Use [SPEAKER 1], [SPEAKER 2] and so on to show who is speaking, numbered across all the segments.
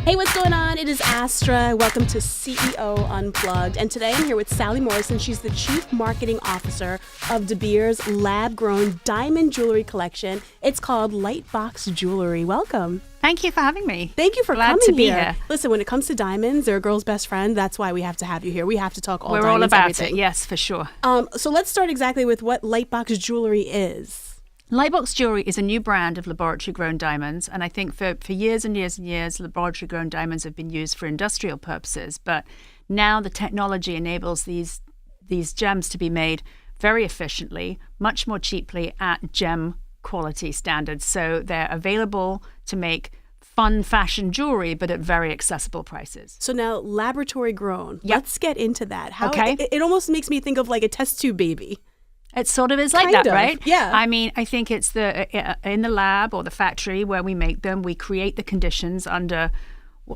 [SPEAKER 1] Hey, what's going on? It is Astra. Welcome to CEO Unplugged. And today I'm here with Sally Morrison. She's the Chief Marketing Officer of De Beers lab-grown diamond jewelry collection. It's called Lightbox Jewelry. Welcome.
[SPEAKER 2] Thank you for having me.
[SPEAKER 1] Thank you for
[SPEAKER 2] Glad
[SPEAKER 1] coming
[SPEAKER 2] to be here.
[SPEAKER 1] Listen, when it comes to diamonds, they're a girl's best friend. That's why we have to have you here. We have to talk all
[SPEAKER 2] We're
[SPEAKER 1] diamonds,
[SPEAKER 2] all about
[SPEAKER 1] everything.
[SPEAKER 2] it, yes, for sure.
[SPEAKER 1] So let's start exactly with what Lightbox Jewelry is.
[SPEAKER 2] Lightbox Jewelry is a new brand of laboratory-grown diamonds, and I think for years and years and years, laboratory-grown diamonds have been used for industrial purposes, but now the technology enables these gems to be made very efficiently, much more cheaply at gem quality standards. So they're available to make fun fashion jewelry, but at very accessible prices.
[SPEAKER 1] So now, laboratory grown.
[SPEAKER 2] Yep.
[SPEAKER 1] Let's get into that.
[SPEAKER 2] Okay.
[SPEAKER 1] It almost makes me think of like a test tube baby.
[SPEAKER 2] It sort of is like
[SPEAKER 1] Kind
[SPEAKER 2] that,
[SPEAKER 1] of,
[SPEAKER 2] right?
[SPEAKER 1] yeah.
[SPEAKER 2] I mean, I think it's in the lab or the factory where we make them, we create the conditions under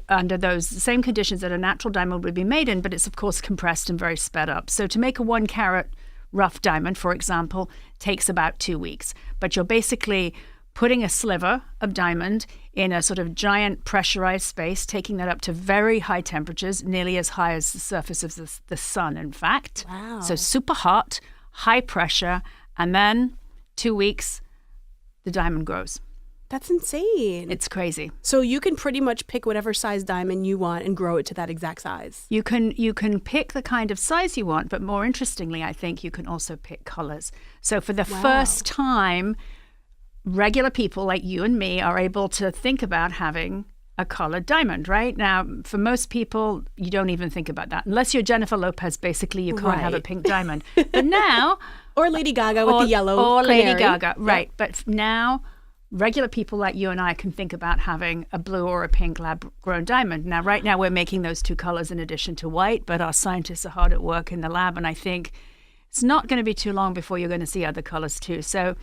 [SPEAKER 2] those same conditions that a natural diamond would be made in, but it's of course compressed and very sped up. So to make a 1 carat rough diamond, for example, takes about 2 weeks. But you're basically putting a sliver of diamond in a sort of giant pressurized space, taking that up to very high temperatures, nearly as high as the surface of the sun, in fact.
[SPEAKER 1] Wow.
[SPEAKER 2] So super hot, high pressure, and then 2 weeks, the diamond grows.
[SPEAKER 1] That's insane.
[SPEAKER 2] It's crazy.
[SPEAKER 1] So you can pretty much pick whatever size diamond you want and grow it to that exact size.
[SPEAKER 2] You can pick the kind of size you want, but more interestingly, I think you can also pick colors. So for the first time, regular people like you and me are able to think about having a colored diamond, right? Now, for most people, you don't even think about that. Unless you're Jennifer Lopez, basically, you can't have a pink diamond. But now...
[SPEAKER 1] Or Lady Gaga with the yellow
[SPEAKER 2] Or
[SPEAKER 1] canary.
[SPEAKER 2] Lady Gaga, right. Yep. But now, regular people like you and I can think about having a blue or a pink lab-grown diamond. Now, right now, we're making those two colors in addition to white, but our scientists are hard at work in the lab, and I think it's not going to be too long before you're going to see other colors too. So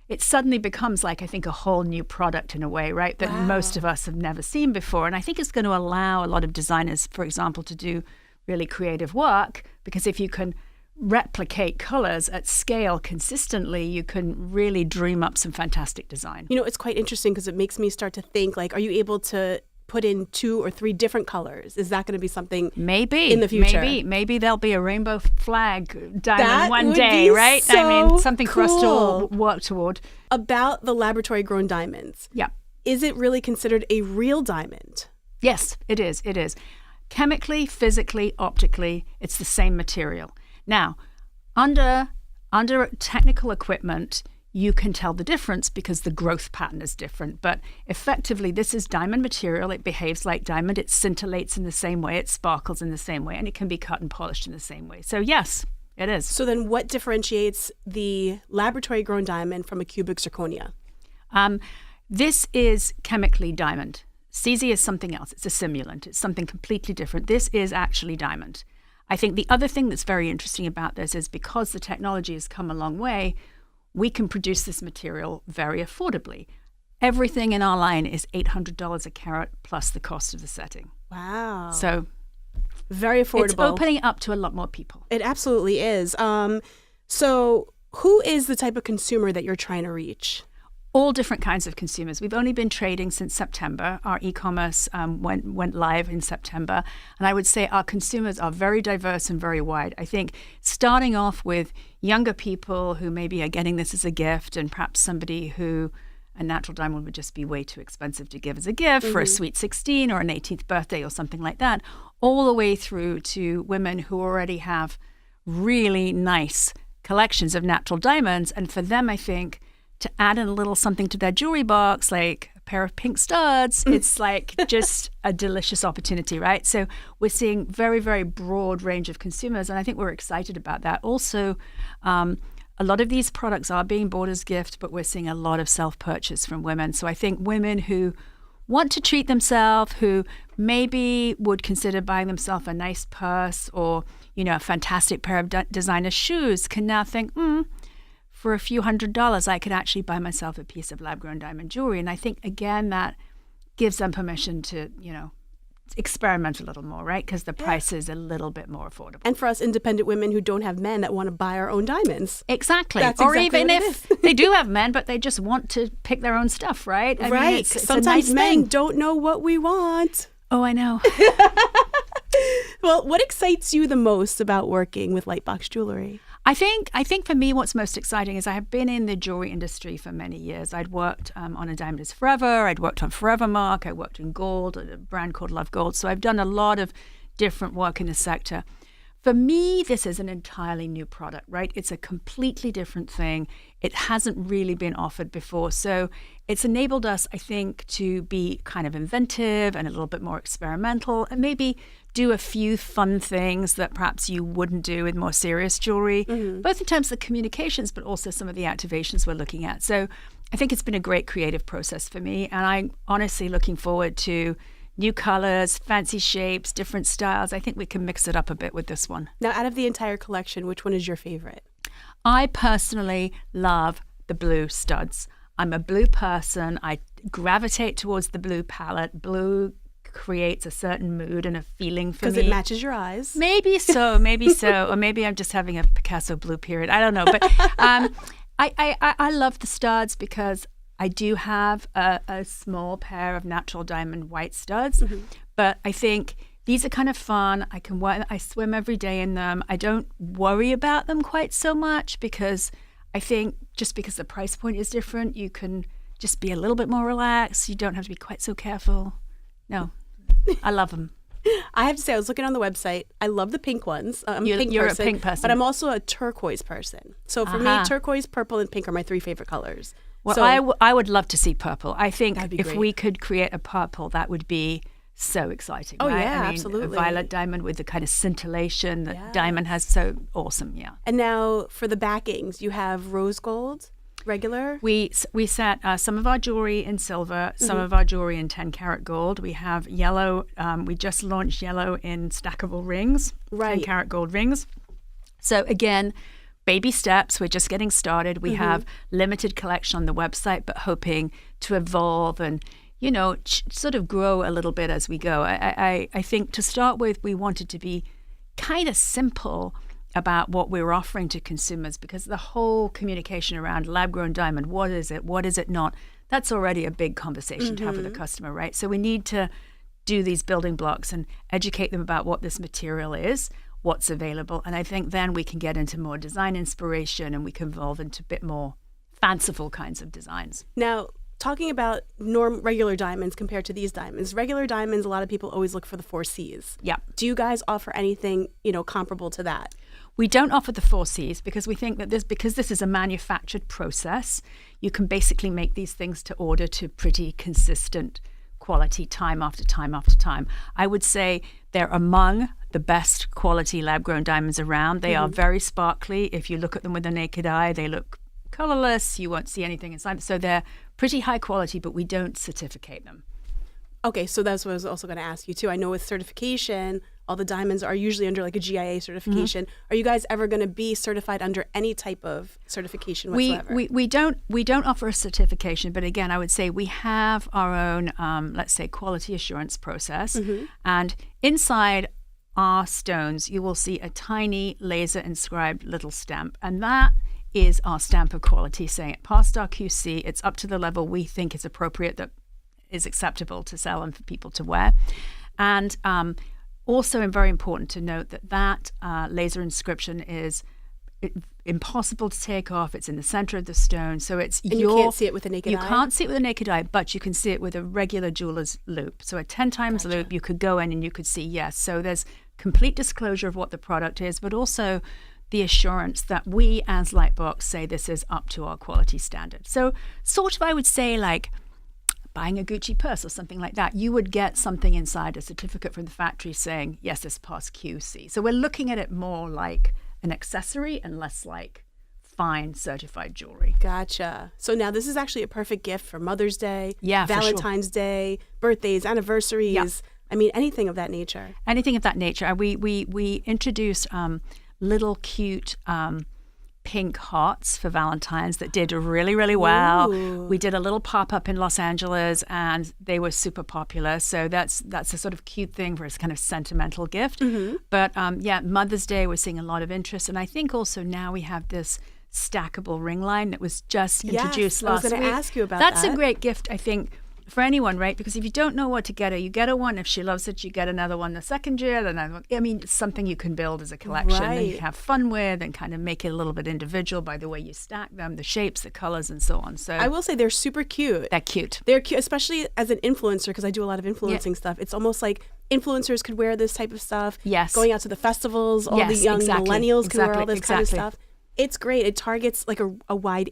[SPEAKER 2] it suddenly becomes like, I think, a whole new product in a way, right, that most of us have never seen before. And I think it's going to allow a lot of designers, for example, to do really creative work, because if you can replicate colors at scale consistently, you can really dream up some fantastic design.
[SPEAKER 1] You know, it's quite interesting because it makes me start to think, like, are you able to put in 2 or 3 different colors? Is that going to be something
[SPEAKER 2] maybe
[SPEAKER 1] in the future?
[SPEAKER 2] Maybe there'll be a rainbow flag diamond
[SPEAKER 1] That
[SPEAKER 2] one
[SPEAKER 1] would
[SPEAKER 2] day,
[SPEAKER 1] be
[SPEAKER 2] right?
[SPEAKER 1] so
[SPEAKER 2] I mean, something for us to
[SPEAKER 1] cool.
[SPEAKER 2] all work toward.
[SPEAKER 1] About the laboratory grown diamonds.
[SPEAKER 2] Yeah.
[SPEAKER 1] Is it really considered a real diamond?
[SPEAKER 2] Yes, it is. It is. Chemically, physically, optically, it's the same material. Now, under technical equipment, you can tell the difference because the growth pattern is different. But effectively, this is diamond material. It behaves like diamond. It scintillates in the same way. It sparkles in the same way. And it can be cut and polished in the same way. So yes, it is.
[SPEAKER 1] So then what differentiates the laboratory-grown diamond from a cubic zirconia?
[SPEAKER 2] This is chemically diamond. CZ is something else. It's a simulant. It's something completely different. This is actually diamond. I think the other thing that's very interesting about this is because the technology has come a long way, we can produce this material very affordably. Everything in our line is $800 a carat plus the cost of the setting.
[SPEAKER 1] Wow.
[SPEAKER 2] So
[SPEAKER 1] very affordable.
[SPEAKER 2] It's opening it up to a lot more people.
[SPEAKER 1] It absolutely is. So who is the type of consumer that you're trying to reach?
[SPEAKER 2] All different kinds of consumers. We've only been trading since September. Our e-commerce went live in September. And I would say our consumers are very diverse and very wide. I think starting off with younger people who maybe are getting this as a gift, and perhaps somebody who a natural diamond would just be way too expensive to give as a gift for a sweet 16 or an 18th birthday or something like that, all the way through to women who already have really nice collections of natural diamonds. And for them, I think, to add in a little something to their jewelry box, like a pair of pink studs, it's like just a delicious opportunity, right? So we're seeing very, very broad range of consumers, and I think we're excited about that. Also, a lot of these products are being bought as gift, but we're seeing a lot of self-purchase from women. So I think women who want to treat themselves, who maybe would consider buying themselves a nice purse or, you know, a fantastic pair of designer shoes, can now think, for a few $100s, I could actually buy myself a piece of lab-grown diamond jewelry. And I think, again, that gives them permission to, you know, experiment a little more, right? Because the price is a little bit more affordable.
[SPEAKER 1] And for us independent women who don't have men that want to buy our own diamonds.
[SPEAKER 2] Exactly.
[SPEAKER 1] That's
[SPEAKER 2] or
[SPEAKER 1] exactly
[SPEAKER 2] even
[SPEAKER 1] what
[SPEAKER 2] if
[SPEAKER 1] it is.
[SPEAKER 2] they do have men, but they just want to pick their own stuff, right? I mean, it's
[SPEAKER 1] Sometimes
[SPEAKER 2] a nice
[SPEAKER 1] men
[SPEAKER 2] thing.
[SPEAKER 1] don't know what we want.
[SPEAKER 2] Oh, I know.
[SPEAKER 1] Well, what excites you the most about working with Lightbox Jewelry?
[SPEAKER 2] I think for me, what's most exciting is I have been in the jewelry industry for many years. I'd worked on A Diamond Is Forever. I'd worked on Forevermark. I worked in gold at a brand called Love Gold. So I've done a lot of different work in the sector. For me, this is an entirely new product, right? It's a completely different thing. It hasn't really been offered before. So it's enabled us, I think, to be kind of inventive and a little bit more experimental and maybe do a few fun things that perhaps you wouldn't do with more serious jewelry, both in terms of the communications, but also some of the activations we're looking at. So I think it's been a great creative process for me. And I'm honestly looking forward to new colors, fancy shapes, different styles. I think we can mix it up a bit with this one.
[SPEAKER 1] Now, out of the entire collection, which one is your favorite?
[SPEAKER 2] I personally love the blue studs. I'm a blue person. I gravitate towards the blue palette. Blue creates a certain mood and a feeling for me.
[SPEAKER 1] Because it matches your eyes.
[SPEAKER 2] Maybe so. Or maybe I'm just having a Picasso blue period. I don't know. But I love the studs because I do have a small pair of natural diamond white studs, but I think these are kind of fun. I can wear. I swim every day in them. I don't worry about them quite so much because I think just because the price point is different, you can just be a little bit more relaxed. You don't have to be quite so careful. No, I love them.
[SPEAKER 1] I have to say, I was looking on the website. I love the pink ones.
[SPEAKER 2] You're a pink person.
[SPEAKER 1] But I'm also a turquoise person. So for me, turquoise, purple, and pink are my three favorite colors.
[SPEAKER 2] Well,
[SPEAKER 1] so,
[SPEAKER 2] I would love to see purple. I think if
[SPEAKER 1] great.
[SPEAKER 2] we could create a purple, that would be so exciting.
[SPEAKER 1] Oh,
[SPEAKER 2] right?
[SPEAKER 1] yeah,
[SPEAKER 2] I mean,
[SPEAKER 1] absolutely.
[SPEAKER 2] A violet diamond with the kind of scintillation that diamond has. So awesome, yeah.
[SPEAKER 1] And now for the backings, you have rose gold, regular.
[SPEAKER 2] We set some of our jewelry in silver, some of our jewelry in 10 karat gold. We have yellow. We just launched yellow in stackable rings, 10 karat gold rings. So again, baby steps. We're just getting started. We have limited collection on the website, but hoping to evolve and, you know, sort of grow a little bit as we go. I think to start with, we wanted to be kind of simple about what we're offering to consumers because the whole communication around lab-grown diamond, what is it not, that's already a big conversation to have with the customer, right? So we need to do these building blocks and educate them about what this material is, what's available. And I think then we can get into more design inspiration and we can evolve into a bit more fanciful kinds of designs.
[SPEAKER 1] Now, talking about regular diamonds compared to these diamonds, regular diamonds, a lot of people always look for the 4 C's.
[SPEAKER 2] Yeah.
[SPEAKER 1] Do you guys offer anything, comparable to that?
[SPEAKER 2] We don't offer the 4 C's because we think that because this is a manufactured process, you can basically make these things to order to pretty consistent quality time after time after time. I would say they're among the best quality lab-grown diamonds around. They are very sparkly. If you look at them with the naked eye, they look colorless. You won't see anything inside. So they're pretty high quality, but we don't certificate them.
[SPEAKER 1] Okay, so that's what I was also going to ask you too. I know with certification, all the diamonds are usually under like a GIA certification. Are you guys ever going to be certified under any type of certification whatsoever?
[SPEAKER 2] We don't offer a certification, but again, I would say we have our own, let's say, quality assurance process. And inside our stones, you will see a tiny laser inscribed little stamp, and that is our stamp of quality, saying it passed our QC. It's up to the level we think is appropriate, that is acceptable to sell and for people to wear. And also very important to note that laser inscription is impossible to take off. It's in the center of the stone. So
[SPEAKER 1] you can't see it with the naked eye?
[SPEAKER 2] You can't see it with a naked eye, but you can see it with a regular jeweler's loop. So a 10 times loop, you could go in and you could see, yes. So there's complete disclosure of what the product is, but also the assurance that we as Lightbox say this is up to our quality standard. So sort of, I would say, like buying a Gucci purse or something like that, you would get something inside, a certificate from the factory saying, yes, this passed QC. So we're looking at it more like an accessory and less like fine certified jewelry.
[SPEAKER 1] Gotcha. So now this is actually a perfect gift for Mother's Day, Valentine's Day, birthdays, anniversaries.
[SPEAKER 2] Yeah.
[SPEAKER 1] I mean, anything of that nature.
[SPEAKER 2] Anything of that nature. We introduced little cute pink hearts for Valentine's that did really, really well.
[SPEAKER 1] Ooh.
[SPEAKER 2] We did a little pop-up in Los Angeles and they were super popular. So that's a sort of cute thing for a kind of sentimental gift. But Mother's Day, we're seeing a lot of interest. And I think also now we have this stackable ring line that was just introduced last week.
[SPEAKER 1] I was going to ask you about that.
[SPEAKER 2] That's a great gift, I think, for anyone, right? Because if you don't know what to get her, you get her one. If she loves it, you get another one the second year. Then I mean, it's something you can build as a collection and you can have fun with and kind of make it a little bit individual by the way you stack them, the shapes, the colors, and so on. So
[SPEAKER 1] I will say they're super cute.
[SPEAKER 2] They're cute.
[SPEAKER 1] They're cute, especially as an influencer, because I do a lot of influencing stuff. It's almost like influencers could wear this type of stuff.
[SPEAKER 2] Yes.
[SPEAKER 1] Going out to the festivals, all the young millennials can wear all this kind of stuff. It's great. It targets like a wide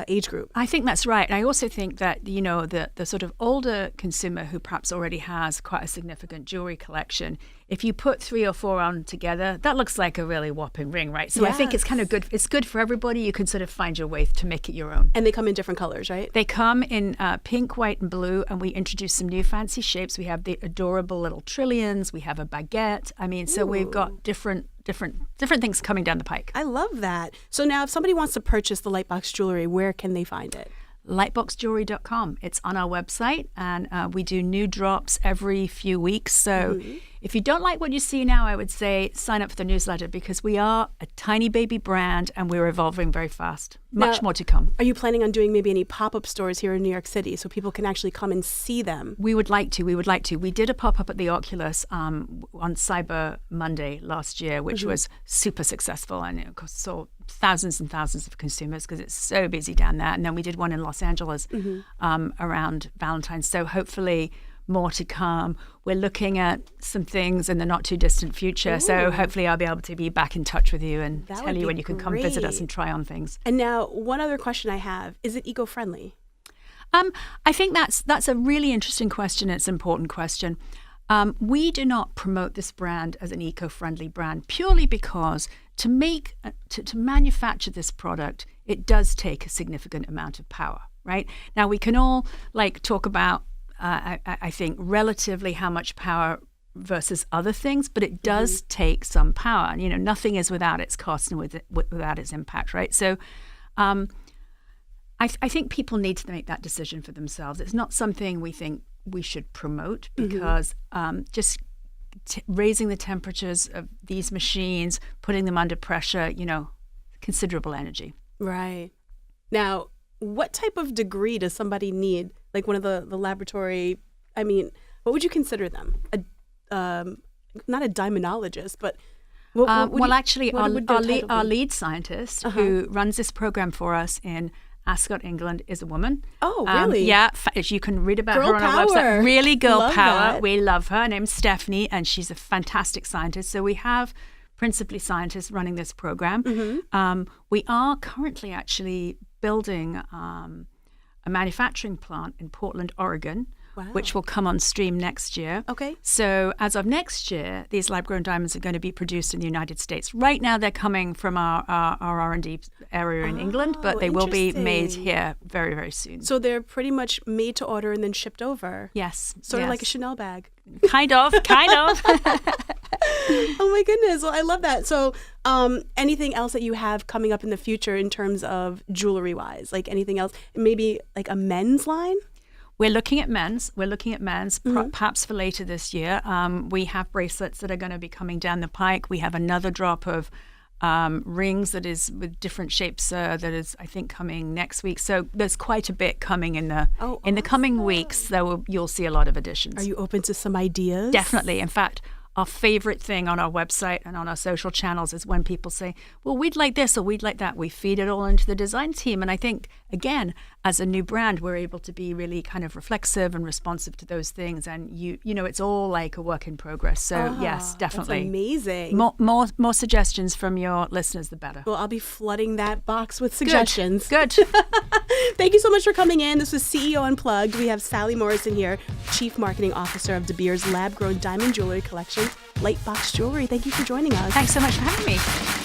[SPEAKER 1] age group.
[SPEAKER 2] I think that's right. And I also think that, you know, the sort of older consumer who perhaps already has quite a significant jewelry collection, if you put 3 or 4 on together, that looks like a really whopping ring, right? So I think it's kind of good. It's good for everybody. You can sort of find your way to make it your own.
[SPEAKER 1] And they come in different colors, right?
[SPEAKER 2] They come in pink, white, and blue. And we introduced some new fancy shapes. We have the adorable little trillions. We have a baguette. I mean, so we've got different things coming down the pike.
[SPEAKER 1] I love that. So now if somebody wants to purchase the Lightbox Jewelry, where can they find it?
[SPEAKER 2] Lightboxjewelry.com. It's on our website, and we do new drops every few weeks. So if you don't like what you see now, I would say sign up for the newsletter, because we are a tiny baby brand and we're evolving very fast. Much more to come.
[SPEAKER 1] Are you planning on doing maybe any pop-up stores here in New York City so people can actually come and see them?
[SPEAKER 2] We would like to. We did a pop-up at the Oculus on Cyber Monday last year, which was super successful, and it saw thousands and thousands of consumers because it's so busy down there. And then we did one in Los Angeles around Valentine's. So hopefully more to come. We're looking at some things in the not too distant future. So hopefully I'll be able to be back in touch with you and tell you when you can come visit us and try on things.
[SPEAKER 1] And now one other question I have, is it eco-friendly?
[SPEAKER 2] I think that's a really interesting question. It's an important question. We do not promote this brand as an eco-friendly brand purely because to manufacture this product, it does take a significant amount of power, right? Now, we can all talk about, I think, relatively how much power versus other things, but it does take some power. And, you know, nothing is without its cost and without its impact, right? So I think people need to make that decision for themselves. It's not something we think we should promote because just raising the temperatures of these machines, putting them under pressure, you know, considerable energy. Right.
[SPEAKER 1] Now, what type of degree does somebody need? Like one of the laboratory, I mean, what would you consider them? Not a diamondologist, but
[SPEAKER 2] our lead scientist who runs this program for us in Ascot, England, is a woman.
[SPEAKER 1] Oh, really?
[SPEAKER 2] Yeah, you can read about her on our website. Really girl power. We love her. Her name's Stephanie, and she's a fantastic scientist. So we have principally scientists running this program. We are currently actually building a manufacturing plant in Portland, Oregon, which will come on stream next year.
[SPEAKER 1] Okay.
[SPEAKER 2] So as of next year, these lab-grown diamonds are going to be produced in the United States. Right now, they're coming from our R&D area in England, but they will be made here very, very soon.
[SPEAKER 1] So they're pretty much made to order and then shipped over?
[SPEAKER 2] Yes.
[SPEAKER 1] Sort of like a Chanel bag?
[SPEAKER 2] Kind of.
[SPEAKER 1] Oh my goodness. Well, I love that. So anything else that you have coming up in the future in terms of jewelry-wise? Like anything else? Maybe like a men's line?
[SPEAKER 2] We're looking at men's, perhaps for later this year. We have bracelets that are going to be coming down the pike. We have another drop of rings that is with different shapes that is, I think, coming next week. So there's quite a bit coming in the coming weeks. So you'll see a lot of additions.
[SPEAKER 1] Are you open to some ideas?
[SPEAKER 2] Definitely. In fact, our favorite thing on our website and on our social channels is when people say, well, we'd like this or we'd like that. We feed it all into the design team. And I think, again, as a new brand, we're able to be really kind of reflexive and responsive to those things. And, you know, it's all like a work in progress. So, yes, definitely.
[SPEAKER 1] That's amazing.
[SPEAKER 2] More suggestions from your listeners, the better.
[SPEAKER 1] Well, I'll be flooding that box with suggestions.
[SPEAKER 2] Good.
[SPEAKER 1] Thank you so much for coming in. This was CEO Unplugged. We have Sally Morrison here, Chief Marketing Officer of De Beers lab-grown diamond jewelry collection, Lightbox Jewelry. Thank you for joining us.
[SPEAKER 2] Thanks so much for having me.